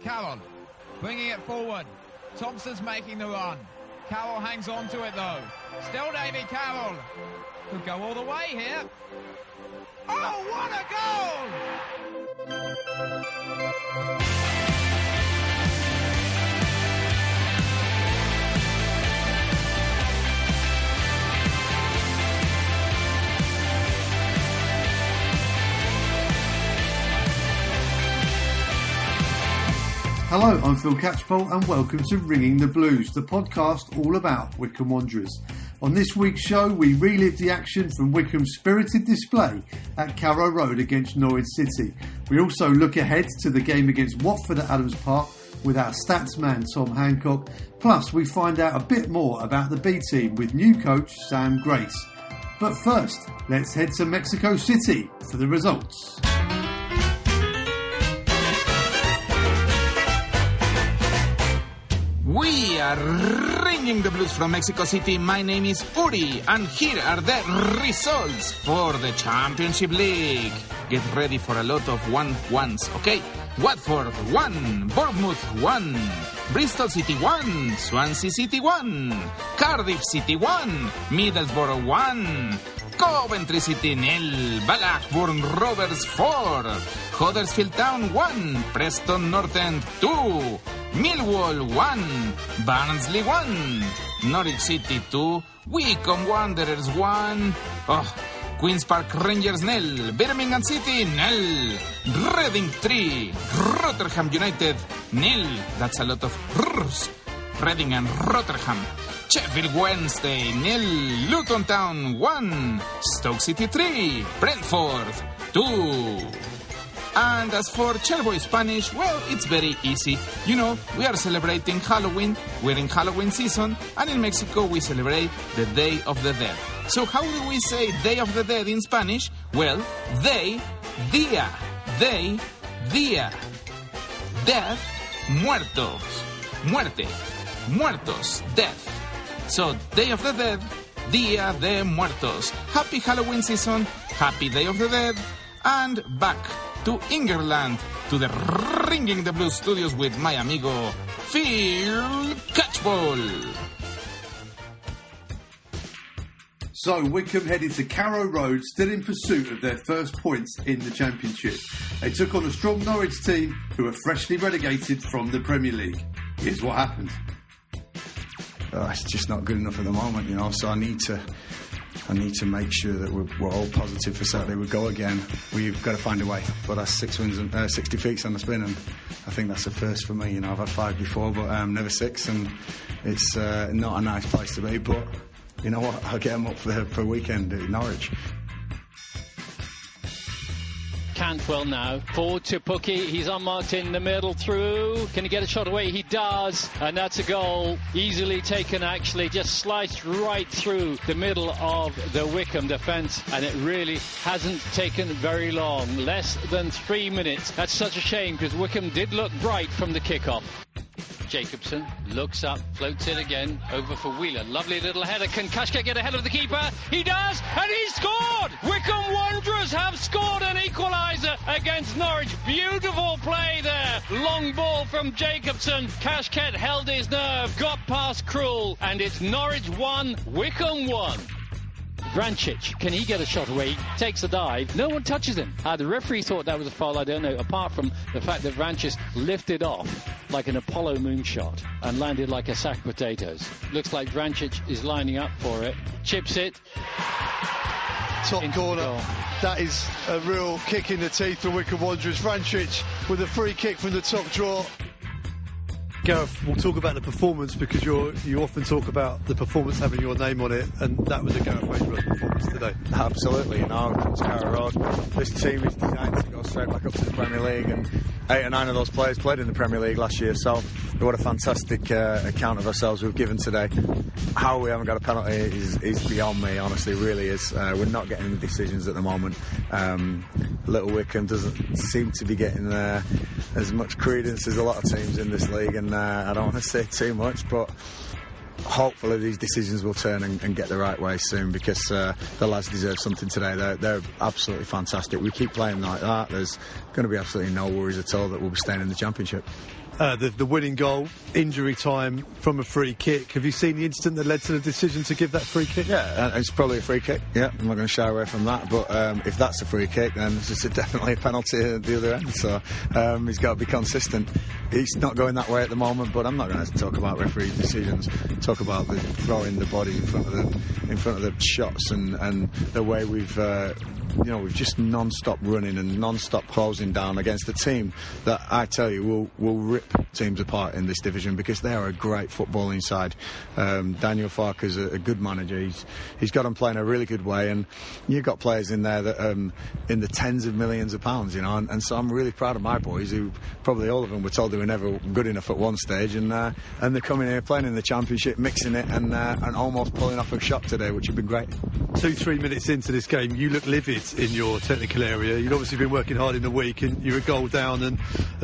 Carroll, bringing it forward. Thompson's making the run. Carroll hangs on to it though. Still Davy Carroll. Could go all the way here. Oh, what a goal! Hello, I'm Phil Catchpole and welcome to Ringing the Blues, the podcast all about Wycombe Wanderers. On this week's show, we relive the action from Wycombe's spirited display at Carrow Road against Norwich City. We also look ahead to the game against Watford at Adams Park with our stats man Tom Hancock. Plus, we find out a bit more about the B team with new coach Sam Grace. But first, let's head to Mexico City for the results. We are ringing the blues from Mexico City. My name is Uri, and here are the results for the Championship League. Get ready for a lot of 1-1s, okay? Watford 1, Bournemouth 1, Bristol City 1, Swansea City 1, Cardiff City 1, Middlesbrough 1, Coventry City 0, Blackburn Rovers 4, Huddersfield Town 1, Preston North End 2, Millwall 1, Barnsley 1, Norwich City 2, Wycombe Wanderers 1, Queen's Park Rangers 0, Birmingham City 0, Reading 3, Rotherham United 0, that's a lot of R's, Reading and Rotherham, Sheffield Wednesday 0, Luton Town 1, Stoke City 3, Brentford 2. And as for Chairboys Spanish, well, it's very easy. You know, we are celebrating Halloween, we're in Halloween season, and in Mexico we celebrate the Day of the Dead. So how do we say Day of the Dead in Spanish? Well, día, death, muertos, muerte, muertos, death. So, Day of the Dead, Día de Muertos. Happy Halloween season, happy Day of the Dead, and back to England, to the Ringing the Blues studios with my amigo Phil Catchpole. So Wycombe headed to Carrow Road, still in pursuit of their first points in the Championship. They took on a strong Norwich team who were freshly relegated from the Premier League. Here's what happened. It's just not good enough at the moment, you know, so I need to make sure that we're all positive for Saturday. We go again. We've got to find a way. But that's 6 wins and 60 defeats on the spin, and I think that's a first for me. You know, I've had 5 before, but never 6, and it's not a nice place to be. But you know what? I'll get them up for a weekend at Norwich. Cantwell now, forward to Pookie, he's unmarked in the middle, through, can he get a shot away? He does, and that's a goal, easily taken actually, just sliced right through the middle of the Wycombe defence, and it really hasn't taken very long, less than 3 minutes. That's such a shame, because Wycombe did look bright from the kick-off. Jacobson looks up, floats it again, over for Wheeler. Lovely little header. Can Kashket get ahead of the keeper? He does, and he scored! Wycombe Wanderers have scored an equaliser against Norwich. Beautiful play there. Long ball from Jacobson. Kashket held his nerve, got past Krul, and it's Norwich 1, Wycombe 1. Vrancic, can he get a shot away? He takes a dive. No one touches him. The referee thought that was a foul, I don't know, apart from the fact that Vrancic lifted off like an Apollo moonshot and landed like a sack of potatoes. Looks like Vrancic is lining up for it. Chips it. Top corner. That is a real kick in the teeth for Wycombe Wanderers. Vrancic with a free kick from the top drawer. Gareth, we'll talk about the performance because you often talk about the performance having your name on it, and that was a Gareth Ainsworth performance today. Absolutely, you know, it's Carrow Road. This team is designed to go straight back up to the Premier League, and 8 or 9 of those players played in the Premier League last year, so what a fantastic account of ourselves we've given today. How we haven't got a penalty is beyond me, honestly, really is. We're not getting any decisions at the moment. Little Wycombe doesn't seem to be getting as much credence as a lot of teams in this league, and I don't want to say too much, but hopefully these decisions will turn and get the right way soon, because the lads deserve something today. They're absolutely fantastic. We keep playing like that, there's going to be absolutely no worries at all that we'll be staying in the Championship. The winning goal, injury time from a free kick. Have you seen the incident that led to the decision to give that free kick? Yeah, it's probably a free kick. Yeah, I'm not going to shy away from that. But if that's a free kick, then it's definitely a penalty at the other end. So he's got to be consistent. He's not going that way at the moment. But I'm not going to talk about referee decisions. Talk about the throwing the body in front of the shots and the way we've just non-stop running and non-stop closing down against a team that I tell you will rip teams apart in this division, because they are a great footballing side. Daniel Farker's a good manager. He's got them playing a really good way, and you've got players in there that in the tens of millions of pounds, and so I'm really proud of my boys, who probably all of them were told they were never good enough at one stage, and they're coming here playing in the Championship, mixing it and almost pulling off a shot today, which would be great. 2-3 minutes into this game, you look livid in your technical area. You'd obviously been working hard in the week, and you're a goal down and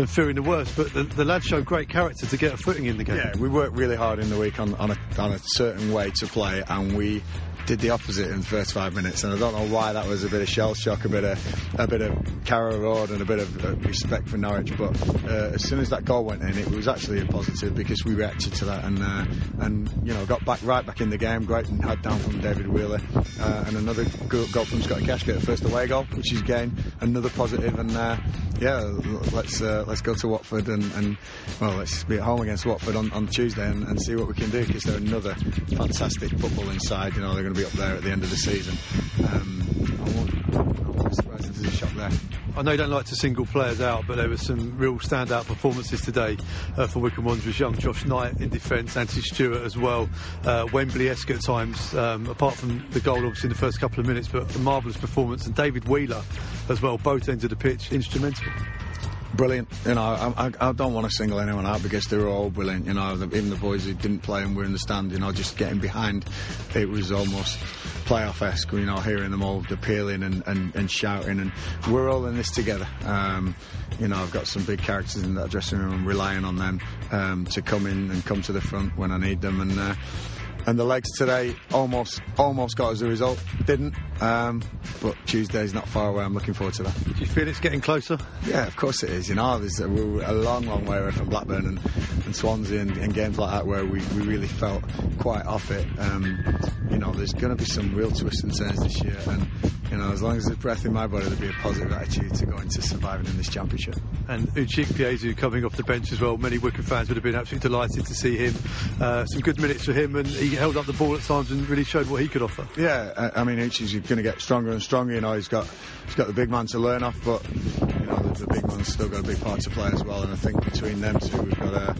fearing the worst, but the lads showed great character to get a footing in the game. Yeah, we worked really hard in the week on a certain way to play, and we did the opposite in the first 5 minutes, and I don't know why. That was a bit of shell shock, a bit of Carrow Road, and a bit of respect for Norwich. But as soon as that goal went in, it was actually a positive, because we reacted to that and got right back in the game. Great and had down from David Wheeler, and another goal from Scotty Cashgate, the first away goal, which is again another positive. And let's go to Watford and let's be at home against Watford on Tuesday and see what we can do, because they're another fantastic footballing side. They're going to be up there at the end of the season. I won't be surprised if there's a shock there. I know you don't like to single players out, but there were some real standout performances today for Wycombe Wanderers. Young Josh Knight in defence, Anthony Stewart as well, Wembley-esque at times, apart from the goal obviously in the first couple of minutes, but a marvellous performance, and David Wheeler as well, both ends of the pitch, instrumental. Brilliant. I don't want to single anyone out, because they were all brilliant. Even the boys who didn't play and were in the stand, just getting behind, it was almost playoff-esque, hearing them all appealing and shouting, and we're all in this together. I've got some big characters in that dressing room. I'm relying on them to come in and come to the front when I need them, and the legs today almost got us a result. Didn't, but Tuesday's not far away. I'm looking forward to that. Do you feel it's getting closer? Yeah, of course it is. We're a long way away from Blackburn and Swansea and games like that, where we really felt quite off it. There's going to be some real twists and turns this year, and as long as there's breath in my body, there'll be a positive attitude to go into surviving in this Championship. And Uchik Piezu coming off the bench as well. Many Wycombe fans would have been absolutely delighted to see him. Some good minutes for him, and he held up the ball at times and really showed what he could offer. Yeah, Uchik's going to get stronger and stronger. He's got the big man to learn off, but the big man's still got a big part to play as well. And I think between them two, we've got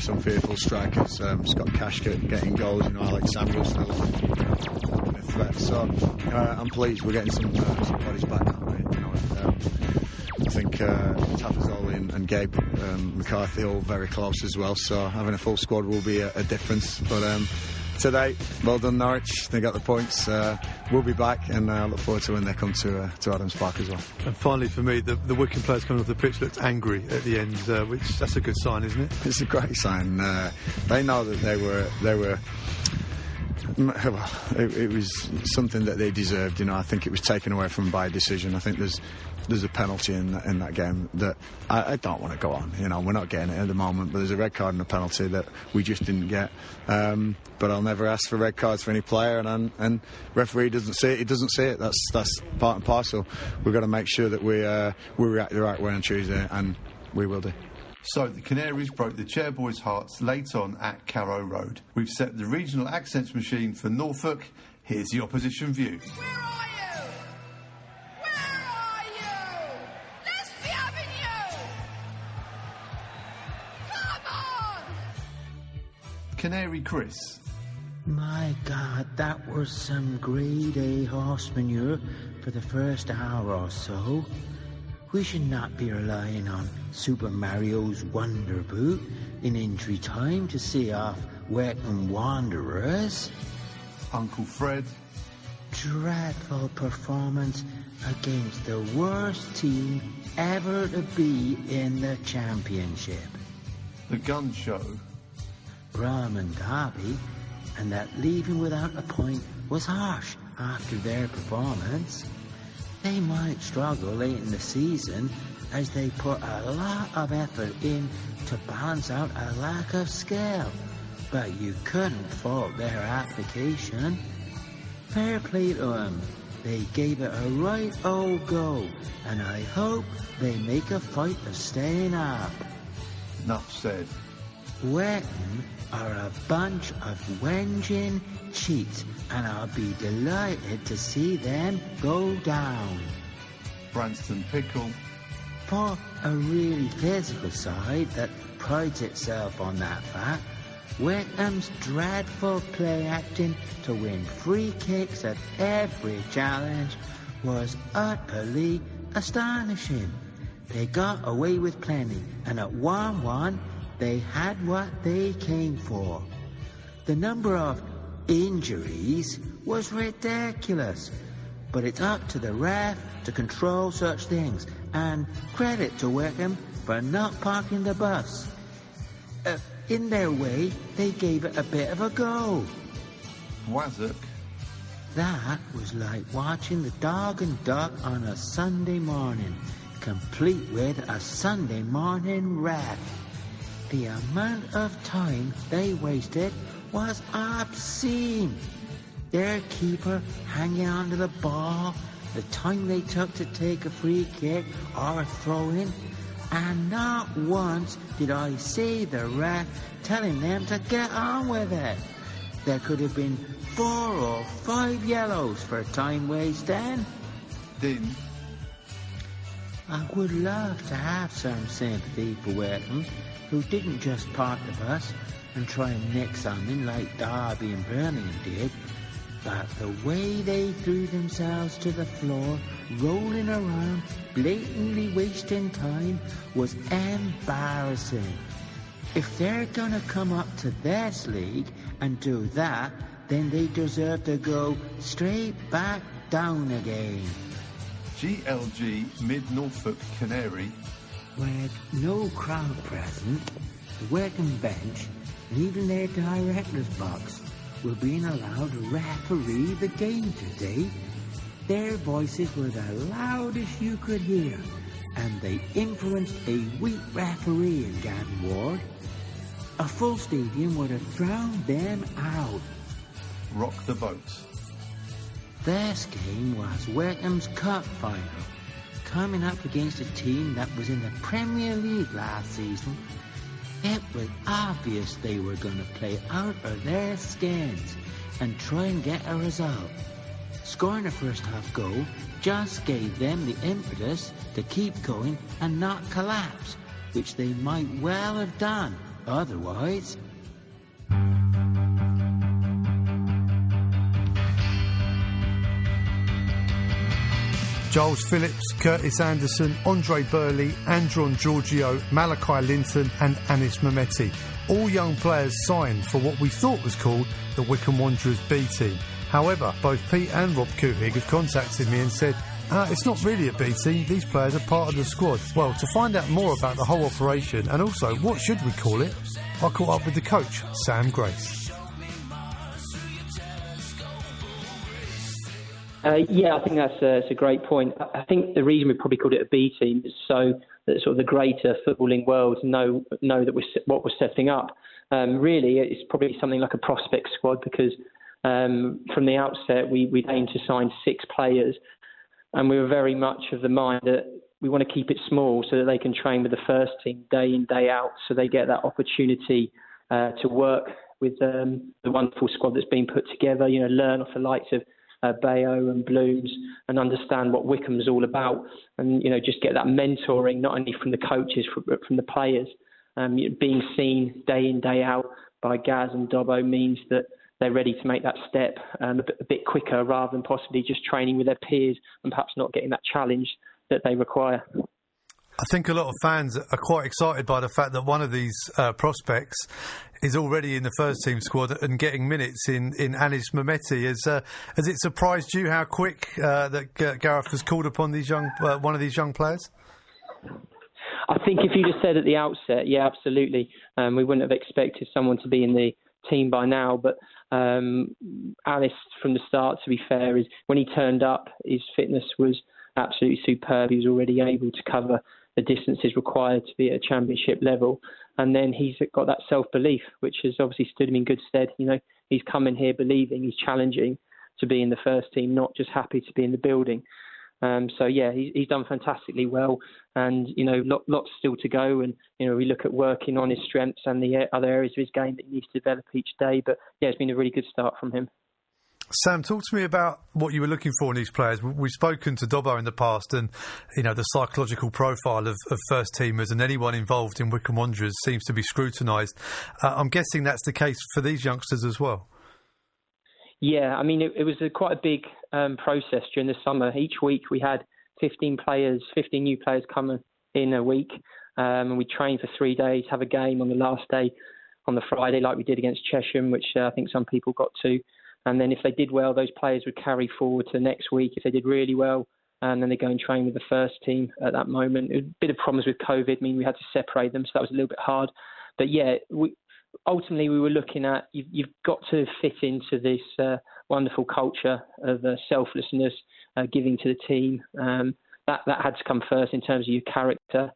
some fearful strikers. Scott Cash getting goals. Alex Samuel's still a threat. So I'm pleased we're getting some bodies back, aren't we? I think Tafazoli and Gabe McCarthy all very close as well. So having a full squad will be a difference. But today, well done Norwich. They got the points. We'll be back, and I look forward to when they come to Adams Park as well. And finally, for me, the Wycombe players coming off the pitch looked angry at the end, which that's a good sign, isn't it? It's a great sign. They know that they were. It was something that they deserved. I think it was taken away from them by decision. I think there's a penalty in that game that I don't want to go on. We're not getting it at the moment, but there's a red card and a penalty that we just didn't get. But I'll never ask for red cards for any player, and referee doesn't see it. He doesn't see it. That's part and parcel. We've got to make sure that we react the right way on Tuesday, and we will do. So the Canaries broke the Chairboys' hearts late on at Carrow Road. We've set the regional accents machine for Norfolk. Here's the opposition view. Where are you? Where are you? Let's be having you! Come on! Canary Chris. My God, that was some grade A horse manure for the first hour or so. We should not be relying on Super Mario's Wonder Boot in injury time to see off Wycombe Wanderers. Uncle Fred. Dreadful performance against the worst team ever to be in the Championship. The Gun Show. Bram and Derby and that leaving without a point was harsh after their performance. They might struggle late in the season as they put a lot of effort in to balance out a lack of skill, but you couldn't fault their application. Fair play to them. They gave it a right old go, and I hope they make a fight of staying up. Enough said. Wycombe are a bunch of whinging cheats, and I'll be delighted to see them go down. Branston Pickle. For a really physical side that prides itself on that fact, Wycombe's dreadful play acting to win free kicks at every challenge was utterly astonishing. They got away with plenty, and at 1-1 they had what they came for. The number of injuries was ridiculous, but it's up to the ref to control such things, and credit to Wycombe for not parking the bus. In their way, they gave it a bit of a go. Wazzock. That was like watching the dog and duck on a Sunday morning, complete with a Sunday morning ref. The amount of time they wasted was obscene. Their keeper hanging onto the ball, the time they took to take a free kick or throw in, and not once did I see the ref telling them to get on with it. There could have been 4 or 5 yellows for time wasting. Din. I would love to have some sympathy for Wycombe, who didn't just park the bus and try and nick something like Derby and Birmingham did, but the way they threw themselves to the floor, rolling around, blatantly wasting time, was embarrassing. If they're gonna come up to this league and do that, then they deserve to go straight back down again. GLG Mid-Norfolk Canary. With no crowd present, the Wycombe bench, and even their director's box, were being allowed to referee the game today. Their voices were the loudest you could hear, and they influenced a weak referee in Gavin Ward. A full stadium would have thrown them out. Rock the boat. This game was Wycombe's cup final, coming up against a team that was in the Premier League last season. It was obvious they were going to play out of their skins and try and get a result. Scoring a first half goal just gave them the impetus to keep going and not collapse, which they might well have done otherwise. Giles Phillips, Curtis Anderson, Andre Burley, Andron Giorgio, Malachi Linton and Anis Mehmeti. All young players signed for what we thought was called the Wycombe Wanderers B team. However, both Pete and Rob Kuhig have contacted me and said, it's not really a B team, these players are part of the squad. Well, to find out more about the whole operation and also what should we call it, I caught up with the coach, Sam Grace. Yeah, I think that's a great point. I think the reason we probably called it a B team is so that sort of the greater footballing world know that what we're setting up. Really, it's probably something like a prospect squad because from the outset we aimed to sign 6 players, and we were very much of the mind that we want to keep it small so that they can train with the first team day in, day out, so they get that opportunity to work with the wonderful squad that's been put together. You know, learn off the likes of Bayo and Blooms and understand what Wycombe's all about, and just get that mentoring not only from the coaches but from the players. Being seen day in, day out by Gaz and Dobbo means that they're ready to make that step a bit quicker rather than possibly just training with their peers and perhaps not getting that challenge that they require. I think a lot of fans are quite excited by the fact that one of these prospects is already in the first team squad and getting minutes in Anis Mehmeti. Has it surprised you how quick that Gareth has called upon these one of these young players? I think if you just said at the outset, yeah, absolutely. We wouldn't have expected someone to be in the team by now. But Alice, from the start, to be fair, is when he turned up, his fitness was absolutely superb. He was already able to cover the distances required to be at a championship level. And then he's got that self-belief, which has obviously stood him in good stead. He's come in here believing, he's challenging to be in the first team, not just happy to be in the building. He's done fantastically well, and lots still to go. And we look at working on his strengths and the other areas of his game that he needs to develop each day. But yeah, it's been a really good start from him. Sam, talk to me about what you were looking for in these players. We've spoken to Dobbo in the past, and the psychological profile of first teamers and anyone involved in Wycombe Wanderers seems to be scrutinised. I'm guessing that's the case for these youngsters as well. Yeah, I mean, it was quite a big process during the summer. Each week we had 15 new players coming in a week, and we trained for 3 days, have a game on the last day on the Friday like we did against Chesham, which I think some people got to. And then if they did well, those players would carry forward to the next week. If they did really well, and then they go and train with the first team at that moment. A bit of problems with COVID, we had to separate them, so that was a little bit hard. But yeah, ultimately we were looking at, you've got to fit into this wonderful culture of selflessness, giving to the team. That had to come first in terms of your character.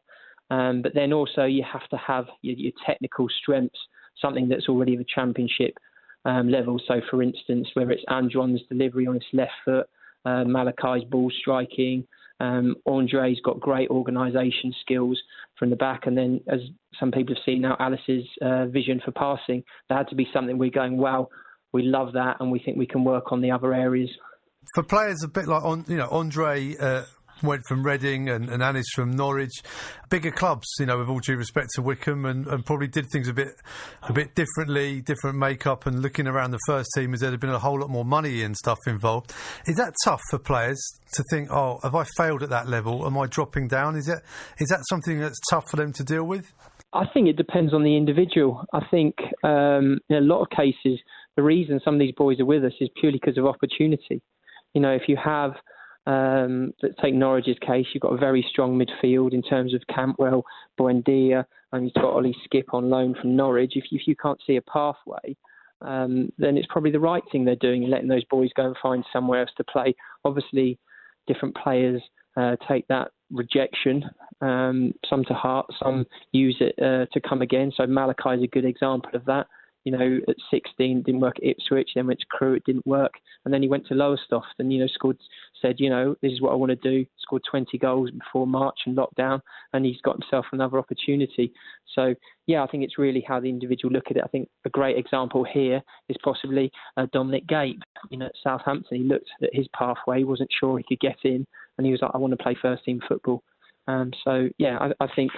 But then also you have to have your technical strengths, something that's already of a championship level. So for instance, whether it's Andron's delivery on his left foot, Malachi's ball striking, Andre's got great organisation skills from the back, and then as some people have seen now, Alice's vision for passing. There had to be something we're going, wow, we love that, and we think we can work on the other areas. For players a bit like Andre went from Reading and Anis from Norwich, bigger clubs, with all due respect to Wycombe, and probably did things a bit differently, different makeup, and looking around the first team as there'd been a whole lot more money and stuff involved. Is that tough for players to think, oh, have I failed at that level? Am I dropping down? Is that something that's tough for them to deal with? I think it depends on the individual. I think in a lot of cases, the reason some of these boys are with us is purely because of opportunity. If you have let's take Norwich's case, you've got a very strong midfield in terms of Campwell, Buendia, and you've got Ollie Skip on loan from Norwich. If you can't see a pathway, then it's probably the right thing they're doing, letting those boys go and find somewhere else to play. Obviously, different players take that rejection, some to heart, some use it to come again. So Malachi is a good example of that. At 16, didn't work at Ipswich, then went to Crewe, it didn't work. And then he went to Lowestoft and, said, this is what I want to do. Scored 20 goals before March and lockdown, and he's got himself another opportunity. So, yeah, I think it's really how the individual look at it. I think a great example here is possibly Dominic Gape. At Southampton, he looked at his pathway, wasn't sure he could get in, and he was like, I want to play first team football. I think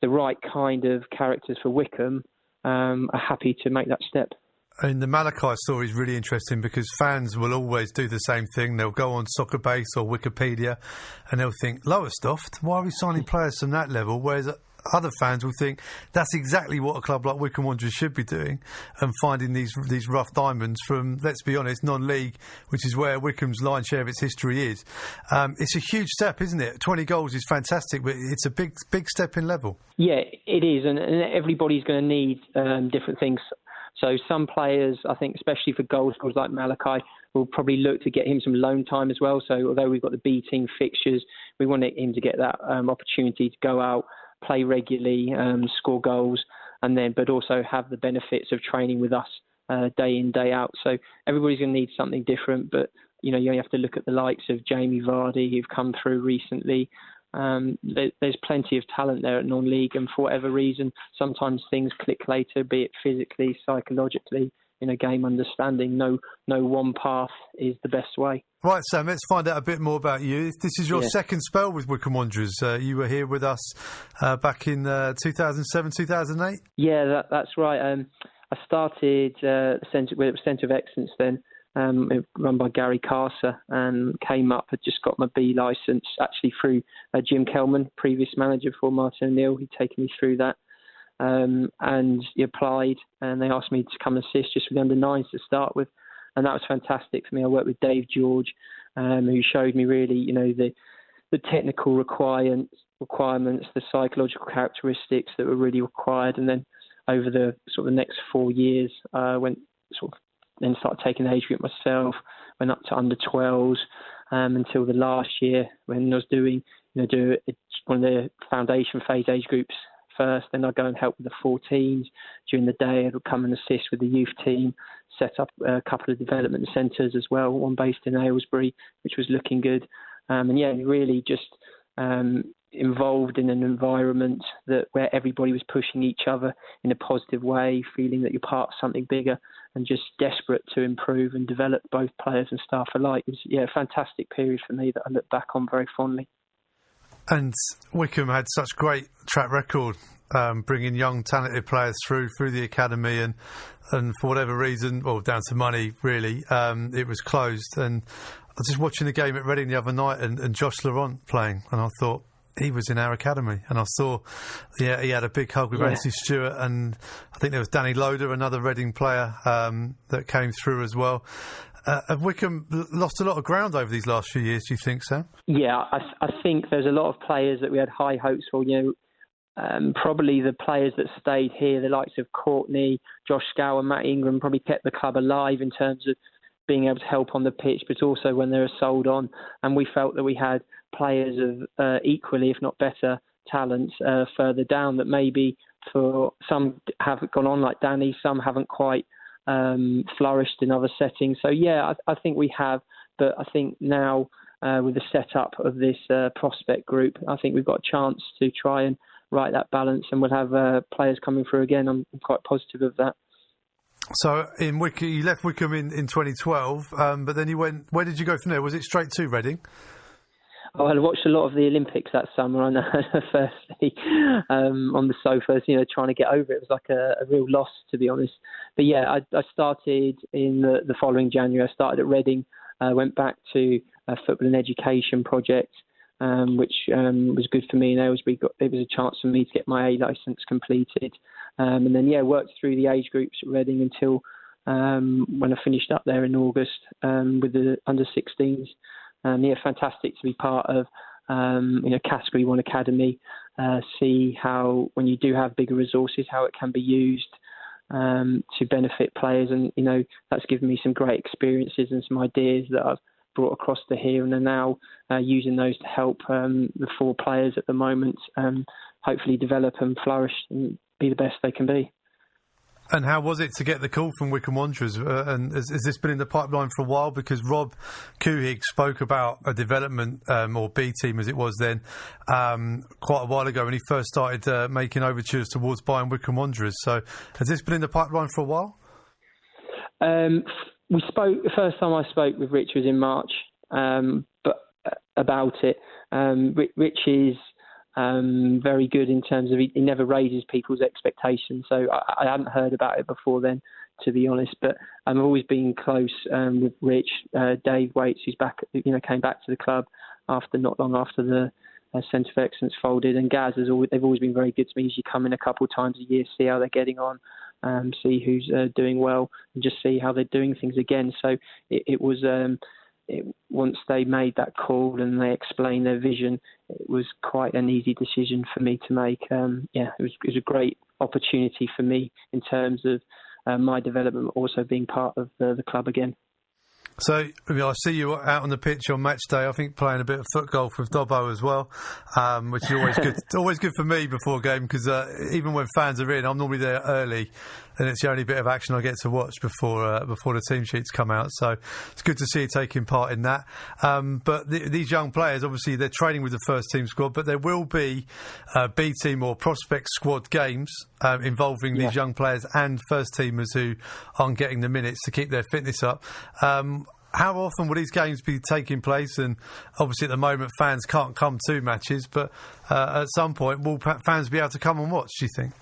the right kind of characters for Wycombe are happy to make that step. And the Malachi story is really interesting because fans will always do the same thing. They'll go on Soccer Base or Wikipedia and they'll think, Lowestoft, why are we signing players from that level? Whereas other fans will think that's exactly what a club like Wycombe Wanderers should be doing, and finding these rough diamonds from, let's be honest, non-league, which is where Wycombe's lion's share of its history is. It's a huge step, isn't it? 20 goals is fantastic, but it's a big step in level. Yeah, it is, and everybody's going to need different things. So some players, I think, especially for goal scorers like Malachi, will probably look to get him some loan time as well. So although we've got the B team fixtures, we want him to get that opportunity to go out, play regularly, score goals, but also have the benefits of training with us day in, day out. So everybody's going to need something different, but you only have to look at the likes of Jamie Vardy, who've come through recently. There's plenty of talent there at non-league, and for whatever reason, sometimes things click later, be it physically, psychologically, game understanding. No one path is the best way. Right, Sam, let's find out a bit more about you. This is your second spell with Wycombe Wanderers. You were here with us back in 2007, 2008? Yeah, that's right. I started Centre of Excellence then, run by Gary Carser, and came up, had just got my B licence, actually through Jim Kelman, previous manager for Martin O'Neill. He'd taken me through that. And he applied, and they asked me to come assist just with the under-9s to start with, and that was fantastic for me. I worked with Dave George, who showed me really, the technical requirements, the psychological characteristics that were really required, and then over the sort of the next 4 years, went sort of then started taking the age group myself, went up to under 12s until the last year when I was doing one of the foundation phase age groups first. Then I'd go and help with the 14s during the day. I'd come and assist with the youth team, set up a couple of development centres as well, one based in Aylesbury, which was looking good. And yeah, really just involved in an environment where everybody was pushing each other in a positive way, feeling that you're part of something bigger, and just desperate to improve and develop both players and staff alike. It was a fantastic period for me that I look back on very fondly. And Wycombe had such great track record bringing young talented players through the academy, and for whatever reason, well, down to money really, it was closed. And I was just watching the game at Reading the other night and Josh Laurent playing, and I thought, he was in our academy, and I saw he had a big hug with Anthony Stewart, and I think there was Danny Loader, another Reading player that came through as well. Have Wycombe lost a lot of ground over these last few years, do you think, Sam? Yeah, I think there's a lot of players that we had high hopes for. Probably the players that stayed here, the likes of Courtney, Josh Scow and Matt Ingram, probably kept the club alive in terms of being able to help on the pitch, but also when they were sold on. And we felt that we had players of equally, if not better, talents further down that maybe for some haven't gone on like Danny, some haven't quite flourished in other settings. So yeah, I think we have, but I think now with the setup of this prospect group, I think we've got a chance to try and right that balance, and we'll have players coming through again. I'm quite positive of that. So in Wycombe, you left Wycombe in 2012, but then you went. Where did you go from there? Was it straight to Reading? Oh, I watched a lot of the Olympics that summer on firstly on the sofas, trying to get over it. It was like a real loss, to be honest. But yeah, I started in the following January. I started at Reading, went back to a football and education project, which was good for me in Aylesbury. It was a chance for me to get my A licence completed. And then, worked through the age groups at Reading until when I finished up there in August with the under-16s. Fantastic to be part of Category 1 Academy, see how, when you do have bigger resources, how it can be used to benefit players. And, that's given me some great experiences and some ideas that I've brought across to here, and are now using those to help the 4 players at the moment hopefully develop and flourish and be the best they can be. And how was it to get the call from Wycombe Wanderers? And has this been in the pipeline for a while? Because Rob Couhig spoke about a development, or B team as it was then, quite a while ago when he first started making overtures towards buying Wycombe Wanderers. So has this been in the pipeline for a while? We spoke, the first time I spoke with Rich was in March, but about it. Rich is very good in terms of he never raises people's expectations. So I hadn't heard about it before then, to be honest. But I've always been close with Rich, Dave Waits, who's back, came back to the club not long after the Centre of Excellence folded, and Gaz they've always been very good to me. Usually come in a couple of times a year, see how they're getting on, see who's doing well, and just see how they're doing things again. So it was. Once they made that call and they explained their vision, it was quite an easy decision for me to make. It was a great opportunity for me in terms of my development, also being part of the club again. So, I see you out on the pitch on match day, I think playing a bit of foot golf with Dobbo as well, which is always good. It's always good for me before a game, because even when fans are in, I'm normally there early, and it's the only bit of action I get to watch before the team sheets come out. So it's good to see you taking part in that. But these young players, obviously, they're training with the first team squad, but there will be B team or prospect squad games involving these young players and first teamers who aren't getting the minutes to keep their fitness up. How often will these games be taking place? And obviously at the moment fans can't come to matches, but at some point will fans be able to come and watch, do you think?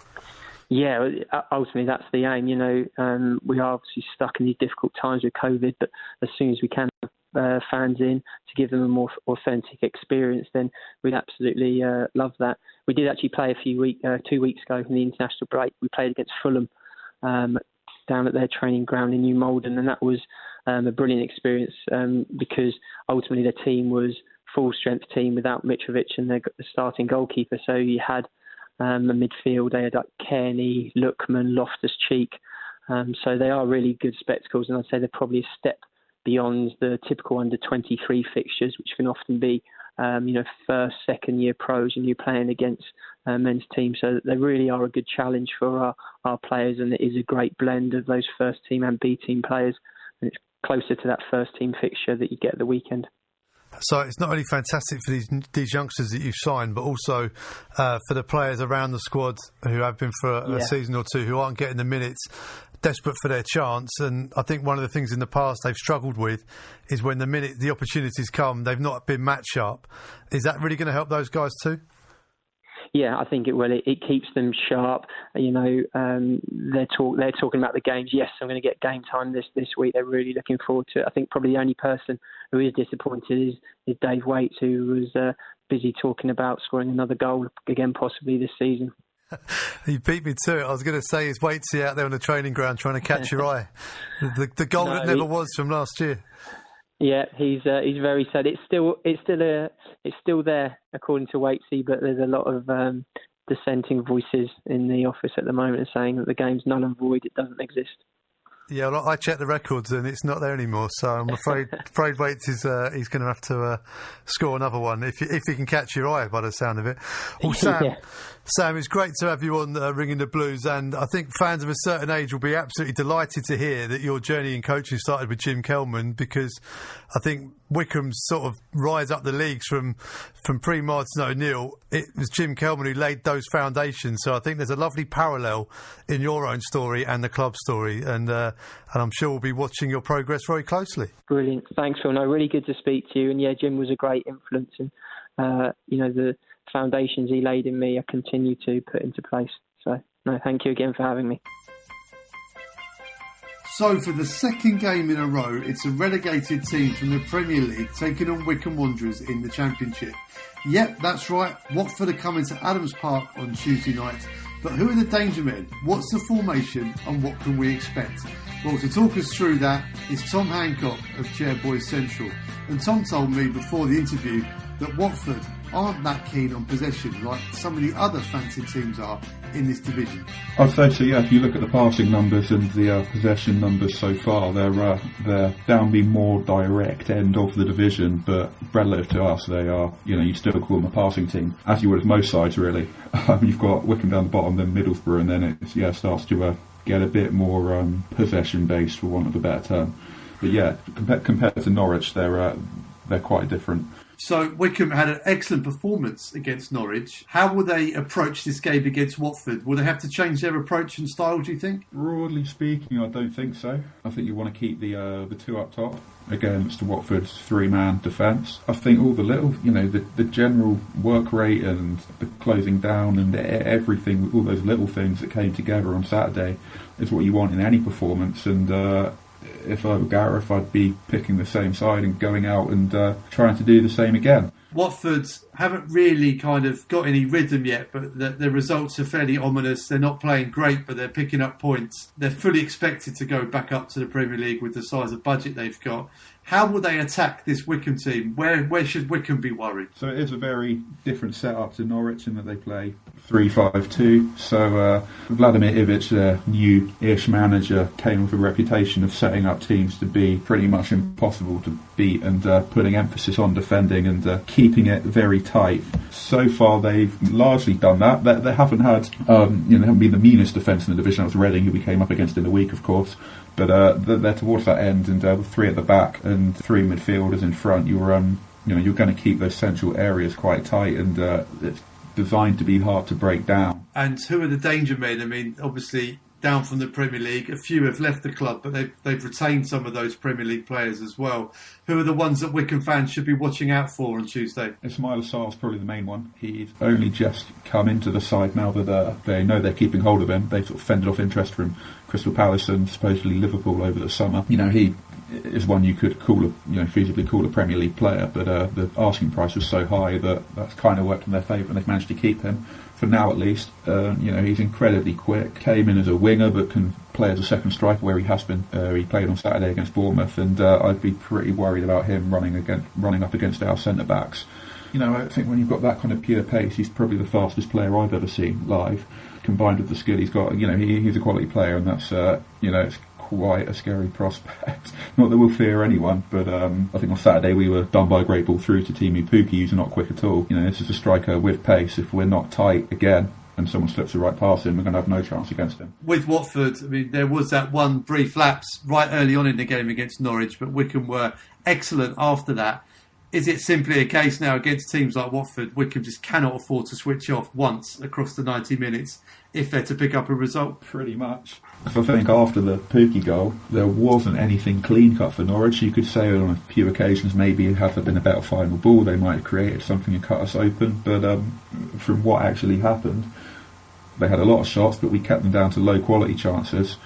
Yeah, ultimately that's the aim. We are obviously stuck in these difficult times with COVID, but as soon as we can have fans in to give them a more authentic experience, then we'd absolutely love that. We did actually play 2 weeks ago in the international break. We played against Fulham down at their training ground in New Malden, and that was a brilliant experience because ultimately the team was full strength team without Mitrovic and the starting goalkeeper. So you had the midfield. They had Kearney, Lookman, Loftus-Cheek. So they are really good spectacles, and I'd say they're probably a step beyond the typical under-23 fixtures, which can often be first, second year pros, and you're playing against men's teams. So they really are a good challenge for our players, and it is a great blend of those first team and B team players, and it's closer to that first team fixture that you get at the weekend. So it's not only fantastic for these youngsters that you've signed, but also for the players around the squad who have been for a season or two, who aren't getting the minutes, desperate for their chance. And I think one of the things in the past they've struggled with is when the opportunities come, they've not been match sharp. Is that really going to help those guys too? Yeah, I think it will. It keeps them sharp. They're talking about the games. Yes, I'm going to get game time this week. They're really looking forward to it. I think probably the only person who is disappointed is Dave Waits, who was busy talking about scoring another goal again, possibly this season. You beat me to it. I was going to say, is Waitsy out there on the training ground trying to catch your eye? The goal that never was from last year. Yeah, he's very sad. It's still there according to Waitsy, but there's a lot of dissenting voices in the office at the moment saying that the game's null and void. It doesn't exist. Yeah, well, I checked the records and it's not there anymore. So I'm afraid Waits is he's going to have to score another one if he can catch your eye by the sound of it. Well, Sam, it's great to have you on Ringing the Blues, and I think fans of a certain age will be absolutely delighted to hear that your journey in coaching started with Jim Kelman, because I think Wycombe's sort of rise up the leagues from pre-Martin O'Neill, it was Jim Kelman who laid those foundations. So I think there's a lovely parallel in your own story and the club story, and I'm sure we'll be watching your progress very closely. Brilliant. Thanks, Phil. No, really good to speak to you. And yeah, Jim was a great influence, and the foundations he laid in me I continue to put into place. So no, thank you again for having me. So for the second game in a row, it's a relegated team from the Premier League taking on Wycombe Wanderers in the Championship. Yep, that's right, Watford are coming to Adams Park on Tuesday night. But who are the danger men? What's the formation and what can we expect? Well, to talk us through that is Tom Hancock of Chairboys Central. And Tom told me before the interview that Watford aren't that keen on possession like some of the other fancy teams are in this division. I'd say so, yeah. If you look at the passing numbers and the possession numbers so far, they're down the more direct end of the division, but relative to us, they are, you'd still call them a passing team, as you would with most sides, really. You've got Wycombe down the bottom, then Middlesbrough, and then it starts to get a bit more possession-based, for want of a better term. But yeah, compared to Norwich, they're quite different. So Wycombe had an excellent performance against Norwich. How will they approach this game against Watford? Will they have to change their approach and style, do you think? Broadly speaking, I don't think so. I think you want to keep the two up top against Watford's three-man defence. I think all the little, the general work rate and the closing down and everything, all those little things that came together on Saturday is what you want in any performance. And if I were Gareth, I'd be picking the same side and going out and trying to do the same again. Watford haven't really kind of got any rhythm yet, but the results are fairly ominous. They're not playing great, but they're picking up points. They're fully expected to go back up to the Premier League with the size of budget they've got. How will they attack this Wycombe team? Where should Wycombe be worried? So it is a very different setup to Norwich in that they play 3-5-2. So Vladimir Ivic, their new-ish manager, came with a reputation of setting up teams to be pretty much impossible to beat and putting emphasis on defending and keeping it very tight. So far, they've largely done that. They haven't had, they haven't been the meanest defence in the division. That was Reading, who we came up against in the week, of course. But they're towards that end, and with three at the back and three midfielders in front, you're going to keep those central areas quite tight, and it's designed to be hard to break down. And who are the danger men? I mean, obviously down from the Premier League, a few have left the club, but they've retained some of those Premier League players as well. Who are the ones that Wycombe fans should be watching out for on Tuesday? Ismail Assar's probably the main one. He's only just come into the side now that they know they're keeping hold of him. They sort of fended off interest from Crystal Palace and supposedly Liverpool over the summer. He is one you could feasibly call a Premier League player, but the asking price was so high that that's kind of worked in their favour, and they've managed to keep him. For now, at least, he's incredibly quick. Came in as a winger, but can play as a second striker, where he has been. He played on Saturday against Bournemouth, and I'd be pretty worried about him running up against our centre backs. You know, I think when you've got that kind of pure pace, he's probably the fastest player I've ever seen live. Combined with the skill he's got, you know, he's a quality player, and that's, you know, it's quite a scary prospect. Not that we'll fear anyone, but I think on Saturday we were done by a great ball through to Timu Pukki, who's not quick at all. You know, this is a striker with pace. If we're not tight again and someone slips the right past him, we're going to have no chance against him. With Watford, I mean, there was that one brief lapse right early on in the game against Norwich, but Wycombe were excellent after that. Is it simply a case now against teams like Watford, Wycombe just cannot afford to switch off once across the 90 minutes if they're to pick up a result? Pretty much. Because I think after the Pukki goal, there wasn't anything clean-cut for Norwich. You could say on a few occasions maybe had there been a better final ball, they might have created something and cut us open. But from what actually happened, they had a lot of shots, but we kept them down to low-quality chances.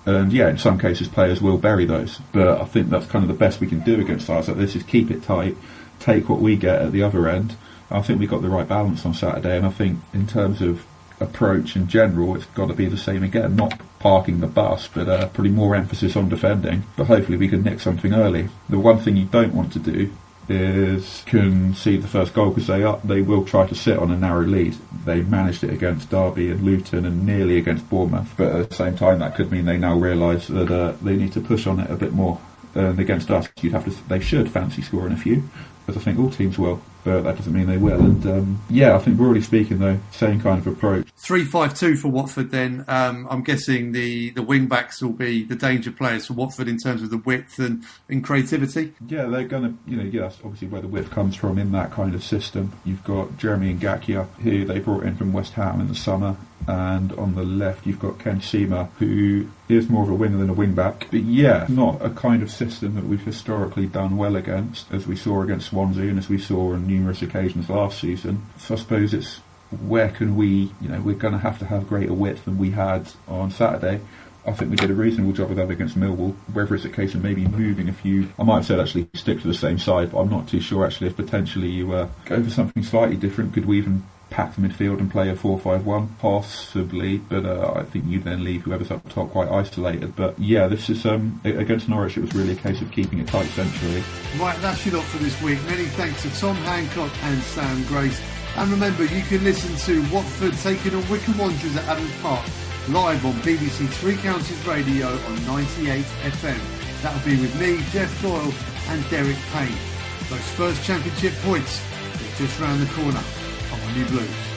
And yeah, in some cases players will bury those, but I think that's kind of the best we can do against sides like this, is keep it tight, take what we get at the other end. I think we got the right balance on Saturday, and I think in terms of approach in general, it's got to be the same again. Not parking the bus, but probably more emphasis on defending, but hopefully we can nick something early. The one thing you don't want to do is concede the first goal, because they will try to sit on a narrow lead. They managed it against Derby and Luton and nearly against Bournemouth, but at the same time that could mean they now realise that they need to push on it a bit more. And against us, they should fancy scoring a few, as I think all teams will, but that doesn't mean they will. And yeah, I think broadly speaking though, same kind of approach. 3-5-2 for Watford then. I'm guessing the wing backs will be the danger players for Watford in terms of the width and creativity. Yeah, they're going to, that's obviously where the width comes from in that kind of system. You've got Jeremy Ngakia, who they brought in from West Ham in the summer, and on the left you've got Ken Sema, who is more of a winger than a wing back. But yeah, not a kind of system that we've historically done well against, as we saw against Swansea and as we saw on numerous occasions last season. So I suppose it's where can we, we're going to have greater width than we had on Saturday. I think we did a reasonable job of that against Millwall. Whether it's a case of maybe moving a few, I might have said actually stick to the same side, but I'm not too sure actually if potentially you go for something slightly different. Could we even pack the midfield and play a 4-5-1? Possibly, but I think you then leave whoever's up top quite isolated. But yeah, this is against Norwich, it was really a case of keeping it tight centrally. Right, that's your lot for this week. Many thanks to Tom Hancock and Sam Grace. And remember, you can listen to Watford taking on Wycombe Wanderers at Adams Park live on BBC Three Counties Radio on 98 FM. That'll be with me, Jeff Doyle and Derek Payne. Those first championship points are just round the corner on the New Blues.